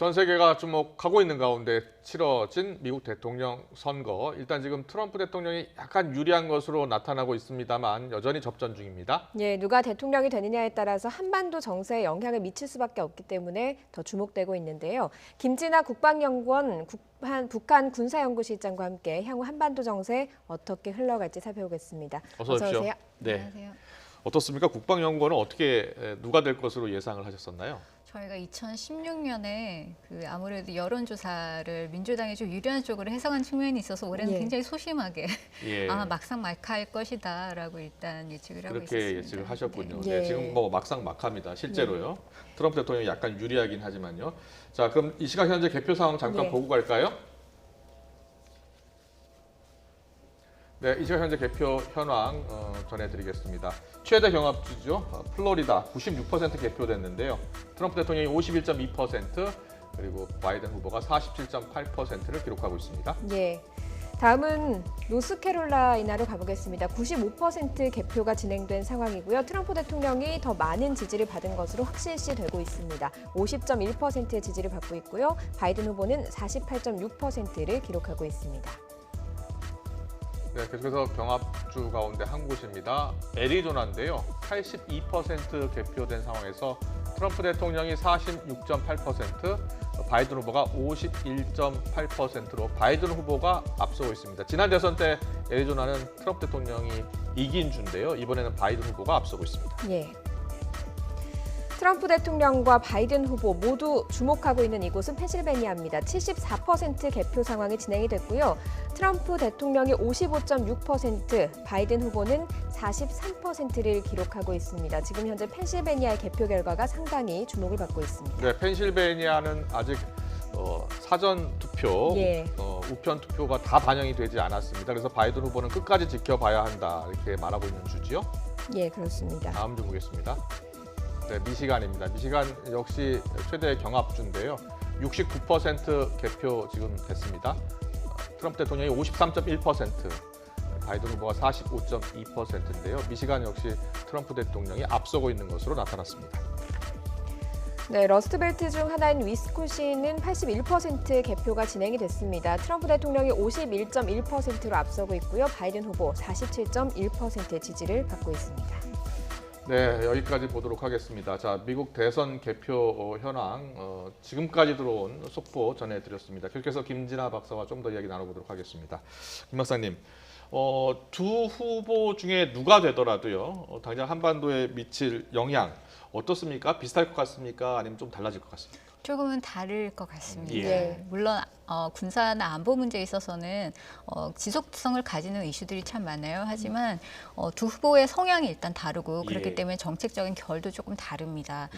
전 세계가 주목하고 있는 가운데 치러진 미국 대통령 선거. 일단 지금 트럼프 대통령이 약간 유리한 것으로 나타나고 있습니다만 여전히 접전 중입니다. 예, 누가 대통령이 되느냐에 따라서 한반도 정세에 영향을 미칠 수밖에 없기 때문에 더 주목되고 있는데요. 김진아 국방연구원 북한 군사연구실장과 함께 향후 한반도 정세 어떻게 흘러갈지 살펴보겠습니다. 어서 오십시오. 네. 안녕하세요. 어떻습니까? 국방연구원은 어떻게 누가 될 것으로 예상을 하셨었나요? 저희가 2016년에 아무래도 여론조사를 민주당이 좀 유리한 쪽으로 해석한 측면이 있어서 올해는 굉장히 소심하게 아마 막상 막하일 것이다라고 일단 예측을 하고 있습니다. 그렇게 예측을 하셨군요. 네, 지금 뭐 막상 막합니다. 실제로요. 트럼프 대통령이 약간 유리하긴 하지만요. 자, 그럼 이 시각 현재 개표 상황 잠깐 보고 갈까요? 네, 이 시각 현재 개표 현황 전해드리겠습니다. 최대 경합주죠. 플로리다 96% 개표됐는데요. 트럼프 대통령이 51.2%, 그리고 바이든 후보가 47.8%를 기록하고 있습니다. 예. 다음은 노스캐롤라이나로 가보겠습니다. 95% 개표가 진행된 상황이고요. 트럼프 대통령이 더 많은 지지를 받은 것으로 확실시 되고 있습니다. 50.1%의 지지를 받고 있고요. 바이든 후보는 48.6%를 기록하고 있습니다. 네, 계속해서 경합주 가운데 한 곳입니다. 애리조나인데요. 82% 개표된 상황에서 트럼프 대통령이 46.8%, 바이든 후보가 51.8%로 바이든 후보가 앞서고 있습니다. 지난 대선 때 애리조나는 트럼프 대통령이 이긴 주인데요. 이번에는 바이든 후보가 앞서고 있습니다. 예. 트럼프 대통령과 바이든 후보 모두 주목하고 있는 이곳은 펜실베니아입니다. 74% 개표 상황이 진행이 됐고요. 트럼프 대통령이 55.6%, 바이든 후보는 43%를 기록하고 있습니다. 지금 현재 펜실베니아의 개표 결과가 상당히 주목을 받고 있습니다. 네, 펜실베니아는 아직 사전 투표, 우편 투표가 다 반영이 되지 않았습니다. 그래서 바이든 후보는 끝까지 지켜봐야 한다 이렇게 말하고 있는 주지요. 예, 그렇습니다. 다음 주 보겠습니다. 네, 미시간입니다. 미시간 역시 최대 경합주인데요. 69% 개표 지금 됐습니다. 트럼프 대통령이 53.1%, 바이든 후보가 45.2%인데요. 미시간 역시 트럼프 대통령이 앞서고 있는 것으로 나타났습니다. 네, 러스트벨트 중 하나인 위스콘신은 81% 개표가 진행이 됐습니다. 트럼프 대통령이 51.1%로 앞서고 있고요. 바이든 후보 47.1%의 지지를 받고 있습니다. 네, 여기까지 보도록 하겠습니다. 자, 미국 대선 개표 현황, 지금까지 들어온 속보 전해드렸습니다. 계속해서 김진아 박사와 좀 더 이야기 나눠보도록 하겠습니다. 김 박사님, 두 후보 중에 누가 되더라도요, 당장 한반도에 미칠 영향 어떻습니까? 비슷할 것 같습니까? 아니면 좀 달라질 것 같습니까? 조금은 다를 것 같습니다. 예. 물론 군사나 안보 문제에 있어서는 지속성을 가지는 이슈들이 참 많아요. 하지만 두 후보의 성향이 일단 다르고 그렇기 때문에 정책적인 결도 조금 다릅니다.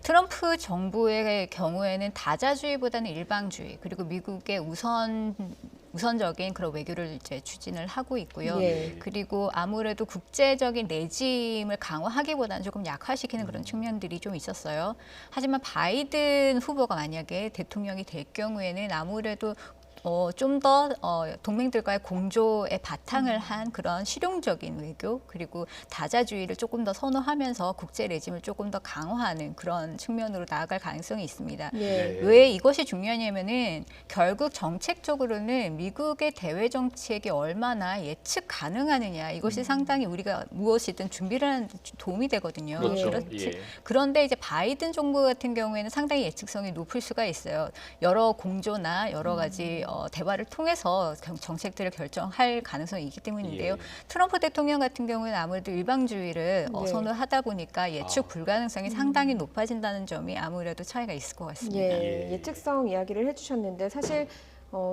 트럼프 정부의 경우에는 다자주의보다는 일방주의, 그리고 미국의 우선적인 그런 외교를 이제 추진을 하고 있고요. 그리고 아무래도 국제적인 내짐을 강화하기보다는 조금 약화시키는 그런 측면들이 좀 있었어요. 하지만 바이든 후보가 만약에 대통령이 될 경우에는 아무래도 좀 더 동맹들과의 공조에 바탕을 한 그런 실용적인 외교, 그리고 다자주의를 조금 더 선호하면서 국제 레짐을 조금 더 강화하는 그런 측면으로 나아갈 가능성이 있습니다. 왜 이것이 중요하냐면은 결국 정책적으로는 미국의 대외 정책이 얼마나 예측 가능하느냐, 이것이 상당히 우리가 무엇이든 준비를 하는 데 도움이 되거든요. 그렇죠. 그런데 이제 바이든 정부 같은 경우에는 상당히 예측성이 높을 수가 있어요. 여러 공조나 여러 가지 대화를 통해서 정책들을 결정할 가능성이 있기 때문인데요. 트럼프 대통령 같은 경우는 아무래도 일방주의를 선호하다 보니까 예측 불가능성이 상당히 높아진다는 점이 아무래도 차이가 있을 것 같습니다. 예측성 이야기를 해주셨는데 사실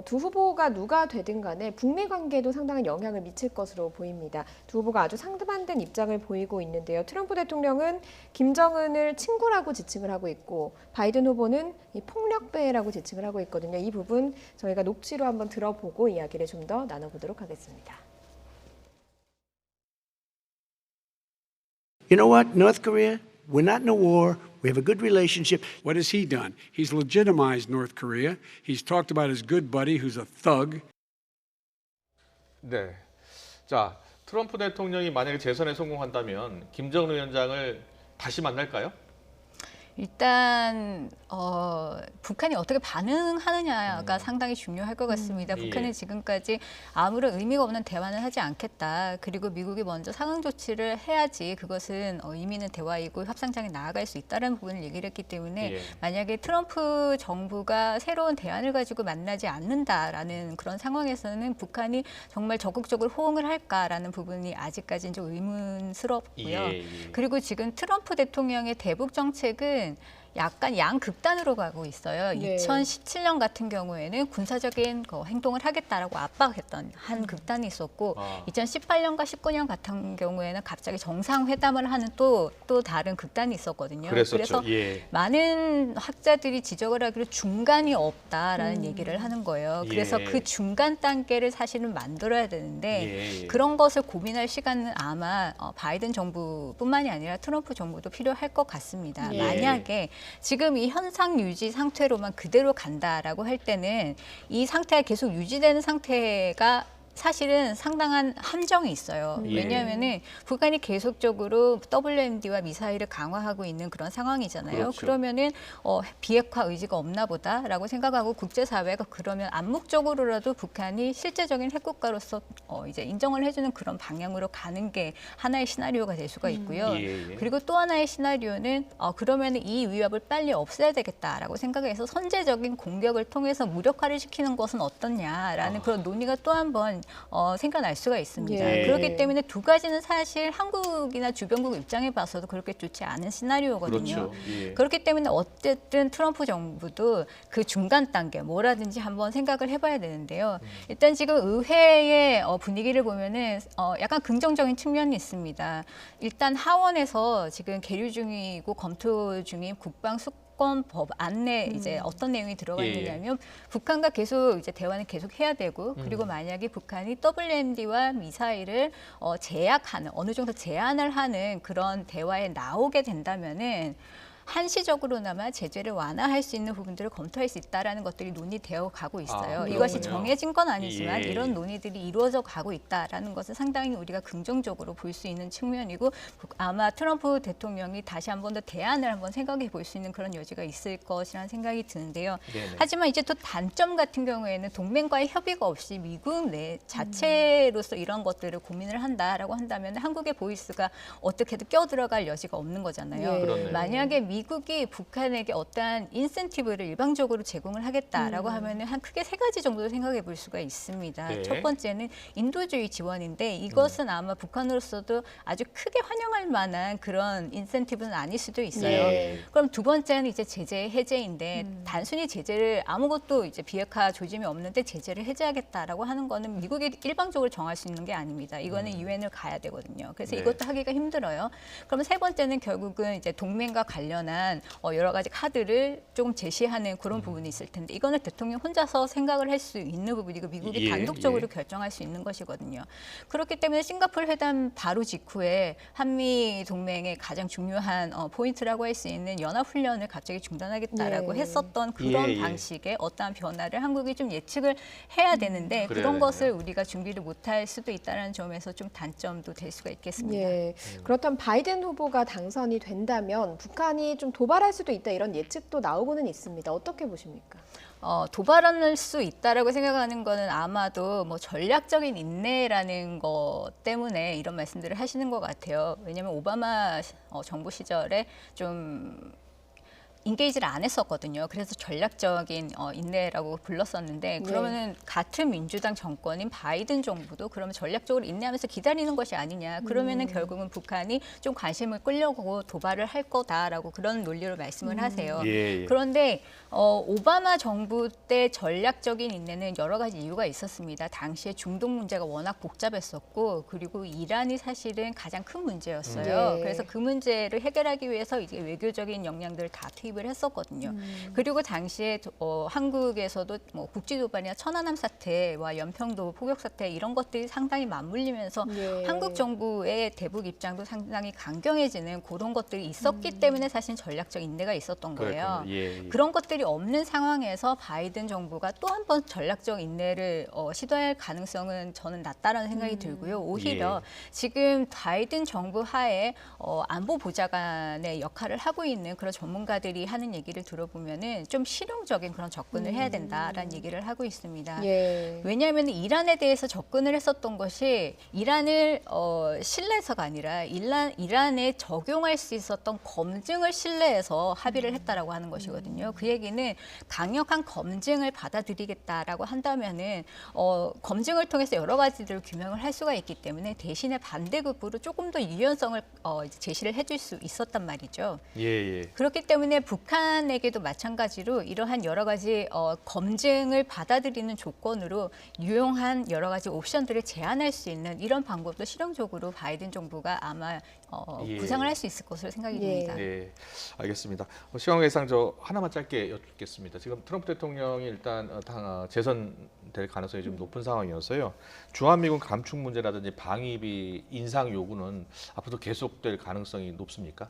두 후보가 누가 되든 간에 북미 관계에도 상당한 영향을 미칠 것으로 보입니다. 두 후보가 아주 상반된 입장을 보이고 있는데요. 트럼프 대통령은 김정은을 친구라고 지칭을 하고 있고, 바이든 후보는 이 폭력배라고 지칭을 하고 있거든요. 이 부분 저희가 녹취로 한번 들어보고 이야기를 좀 더 나눠보도록 하겠습니다. You know what, North Korea? We're not in a war. We have a good relationship. What has he done? He's legitimized North Korea. He's talked about his good buddy who's a thug. 네. 자, 트럼프 대통령이 만약에 재선에 성공한다면 김정은 위원장을 다시 만날까요? 일단 북한이 어떻게 반응하느냐가 상당히 중요할 것 같습니다. 예. 북한은 지금까지 아무런 의미가 없는 대화는 하지 않겠다. 그리고 미국이 먼저 상응 조치를 해야지 그것은 의미 있는 대화이고 협상장에 나아갈 수 있다는 부분을 얘기를 했기 때문에 예. 만약에 트럼프 정부가 새로운 대안을 가지고 만나지 않는다라는 그런 상황에서는 북한이 정말 적극적으로 호응을 할까라는 부분이 아직까지는 좀 의문스럽고요. 예. 그리고 지금 트럼프 대통령의 대북 정책은 약간 양극단으로 가고 있어요. 네. 2017년 같은 경우에는 군사적인 행동을 하겠다라고 압박했던 한 극단이 있었고 2018년과 19년 같은 경우에는 갑자기 정상회담을 하는 또 다른 극단이 있었거든요. 그랬었죠. 그래서 예. 많은 학자들이 지적을 하기로 중간이 없다라는 얘기를 하는 거예요. 예. 그래서 그 중간 단계를 사실은 만들어야 되는데 예. 그런 것을 고민할 시간은 아마 바이든 정부뿐만이 아니라 트럼프 정부도 필요할 것 같습니다. 예. 만약에 지금 이 현상 유지 상태로만 그대로 간다라고 할 때는 이 상태가 계속 유지되는 상태가 사실은 상당한 함정이 있어요. 예. 왜냐하면은 북한이 계속적으로 WMD와 미사일을 강화하고 있는 그런 상황이잖아요. 그렇죠. 그러면은 비핵화 의지가 없나 보다라고 생각하고 국제사회가 그러면 암묵적으로라도 북한이 실제적인 핵국가로서 이제 인정을 해주는 그런 방향으로 가는 게 하나의 시나리오가 될 수가 있고요. 예. 그리고 또 하나의 시나리오는 그러면은 이 위협을 빨리 없애야 되겠다라고 생각해서 선제적인 공격을 통해서 무력화를 시키는 것은 어떻냐라는 그런 논의가 또 한 번 생겨날 수가 있습니다. 예. 그렇기 때문에 두 가지는 사실 한국이나 주변국 입장에 봐서도 그렇게 좋지 않은 시나리오거든요. 그렇죠. 예. 그렇기 때문에 어쨌든 트럼프 정부도 그 중간 단계 뭐라든지 한번 생각을 해봐야 되는데요. 일단 지금 의회의 분위기를 보면은 약간 긍정적인 측면이 있습니다. 일단 하원에서 지금 계류 중이고 검토 중인 국방 수권법 안내 이제 어떤 내용이 들어가 예, 있느냐면 북한과 계속 이제 대화는 계속 해야 되고 그리고 만약에 북한이 WMD와 미사일을 제약하는 어느 정도 제한을 하는 그런 대화에 나오게 된다면은 한시적으로나마 제재를 완화할 수 있는 부분들을 검토할 수 있다라는 것들이 논의되어 가고 있어요. 아, 이것이 그렇군요. 정해진 건 아니지만 예. 이런 논의들이 이루어져 가고 있다라는 것은 상당히 우리가 긍정적으로 볼 수 있는 측면이고 아마 트럼프 대통령이 다시 한 번 더 대안을 한번 생각해 볼 수 있는 그런 여지가 있을 것이라는 생각이 드는데요. 네네. 하지만 이제 또 단점 같은 경우에는 동맹과의 협의가 없이 미국 내 자체로서 이런 것들을 고민을 한다라고 한다면 한국의 보이스가 어떻게든 껴들어갈 여지가 없는 거잖아요. 예. 그렇네요. 만약에 미국이 북한에게 어떠한 인센티브를 일방적으로 제공을 하겠다라고 하면은 한 크게 세 가지 정도 생각해 볼 수가 있습니다. 네. 첫 번째는 인도주의 지원인데 이것은 아마 북한으로서도 아주 크게 환영할 만한 그런 인센티브는 아닐 수도 있어요. 예. 그럼 두 번째는 이제 제재 해제인데 단순히 제재를 아무것도 이제 비핵화 조짐이 없는데 제재를 해제하겠다라고 하는 거는 미국이 일방적으로 정할 수 있는 게 아닙니다. 이거는 유엔을 가야 되거든요. 그래서 네. 이것도 하기가 힘들어요. 그러면 세 번째는 결국은 이제 동맹과 관련한 여러 가지 카드를 조금 제시하는 그런 부분이 있을 텐데 이거는 대통령 혼자서 생각을 할 수 있는 부분이고 미국이 예, 단독적으로 예. 결정할 수 있는 것이거든요. 그렇기 때문에 싱가포르 회담 바로 직후에 한미 동맹의 가장 중요한 포인트라고 할 수 있는 연합훈련을 갑자기 중단하겠다라고 예. 했었던 그런 예, 예. 방식의 어떠한 변화를 한국이 좀 예측을 해야 되는데 그래야 그런 것을 되네요. 우리가 준비를 못할 수도 있다는 점에서 좀 단점도 될 수가 있겠습니다. 예. 그렇다면 바이든 후보가 당선이 된다면 북한이 좀 도발할 수도 있다 이런 예측도 나오고는 있습니다. 어떻게 보십니까? 도발할 수 있다라고 생각하는 거는 아마도 뭐 전략적인 인내라는 것 때문에 이런 말씀들을 하시는 것 같아요. 왜냐하면 오바마 정부 시절에 좀 인게이지를 안 했었거든요. 그래서 전략적인 인내라고 불렀었는데 그러면은 같은 민주당 정권인 바이든 정부도 그러면 전략적으로 인내하면서 기다리는 것이 아니냐. 그러면은 결국은 북한이 좀 관심을 끌려고 도발을 할 거다라고 그런 논리로 말씀을 하세요. 예, 예. 그런데 오바마 정부 때 전략적인 인내는 여러 가지 이유가 있었습니다. 당시에 중동 문제가 워낙 복잡했었고 그리고 이란이 사실은 가장 큰 문제였어요. 네. 그래서 그 문제를 해결하기 위해서 이제 외교적인 역량들을 다 투입을 개입을 했었거든요. 그리고 당시에 한국에서도 뭐 국지도발이나 천안함 사태와 연평도 포격 사태 이런 것들이 상당히 맞물리면서 예. 한국 정부의 대북 입장도 상당히 강경해지는 그런 것들이 있었기 때문에 사실 전략적 인내가 있었던 거예요. 그렇군요. 예, 예. 그런 것들이 없는 상황에서 바이든 정부가 또 한 번 전략적 인내를 시도할 가능성은 저는 낮다라는 생각이 들고요. 오히려 지금 바이든 정부 하에 안보 보좌관의 역할을 하고 있는 그런 전문가들이 하는 얘기를 들어보면은 좀 실용적인 그런 접근을 해야 된다라는 얘기를 하고 있습니다. 예. 왜냐하면 이란에 대해서 접근을 했었던 것이 이란을 신뢰해서가 아니라 이란에 적용할 수 있었던 검증을 신뢰해서 합의를 했다라고 하는 것이거든요. 그 얘기는 강력한 검증을 받아들이겠다라고 한다면은 검증을 통해서 여러 가지들을 규명을 할 수가 있기 때문에 대신에 반대급부로 조금 더 유연성을 제시를 해줄 수 있었단 말이죠. 예, 예. 그렇기 때문에 북한에게도 마찬가지로 이러한 여러 가지 검증을 받아들이는 조건으로 유용한 여러 가지 옵션들을 제한할 수 있는 이런 방법도 실용적으로 바이든 정부가 아마 예. 구상을 할 수 있을 것으로 생각이 됩니다. 네, 알겠습니다. 시간 예상 저 하나만 짧게 여쭙겠습니다. 지금 트럼프 대통령이 일단 재선될 가능성이 좀 높은 상황이어서요. 주한미군 감축 문제라든지 방위비 인상 요구는 앞으로도 계속될 가능성이 높습니까?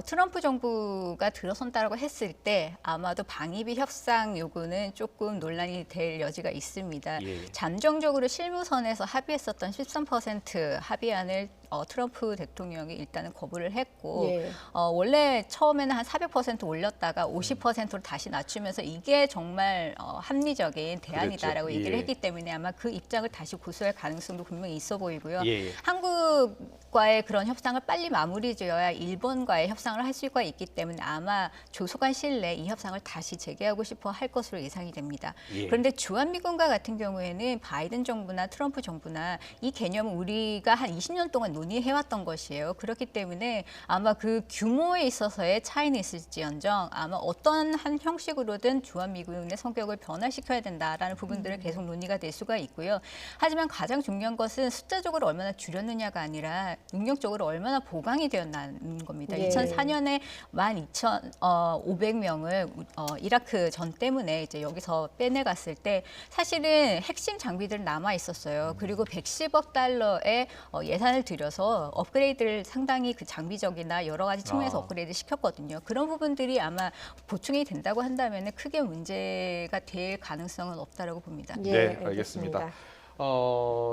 트럼프 정부가 들어선다라고 했을 때 아마도 방위비 협상 요구는 조금 논란이 될 여지가 있습니다. 예. 잠정적으로 실무선에서 합의했었던 13% 합의안을 트럼프 대통령이 일단은 거부를 했고 예. 원래 처음에는 한 400% 올렸다가 50%로 다시 낮추면서 이게 정말 합리적인 대안이다라고 그랬죠. 얘기를 예. 했기 때문에 아마 그 입장을 다시 고수할 가능성도 분명히 있어 보이고요. 예. 한국과의 그런 협상을 빨리 마무리 지어야 일본과의 협상을 할 수가 있기 때문에 아마 조속한 시일 내에 이 협상을 다시 재개하고 싶어 할 것으로 예상이 됩니다. 예. 그런데 주한미군과 같은 경우에는 바이든 정부나 트럼프 정부나 이 개념은 우리가 한 20년 동안 논의해왔던 것이에요. 그렇기 때문에 아마 그 규모에 있어서의 차이는 있을지언정 아마 어떤 한 형식으로든 주한미군의 성격을 변화시켜야 된다라는 부분들은 계속 논의가 될 수가 있고요. 하지만 가장 중요한 것은 숫자적으로 얼마나 줄였느냐가 아니라 능력적으로 얼마나 보강이 되었다는 겁니다. 예. 2004년에 12,500명을 이라크 전 때문에 이제 여기서 빼내갔을 때 사실은 핵심 장비들 남아 있었어요. 그리고 110억 달러의 예산을 들여서 업그레이드를 상당히 그 장비적이나 여러 가지 측면에서 업그레이드 시켰거든요. 그런 부분들이 아마 보충이 된다고 한다면 크게 문제가 될 가능성은 없다라고 봅니다. 예, 네, 알겠습니다.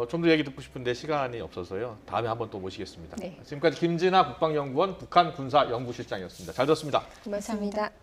좀 더 얘기 듣고 싶은데 시간이 없어서요. 다음에 한번 또 모시겠습니다. 네. 지금까지 김진아 국방연구원 북한군사연구실장이었습니다. 잘 들었습니다. 고맙습니다.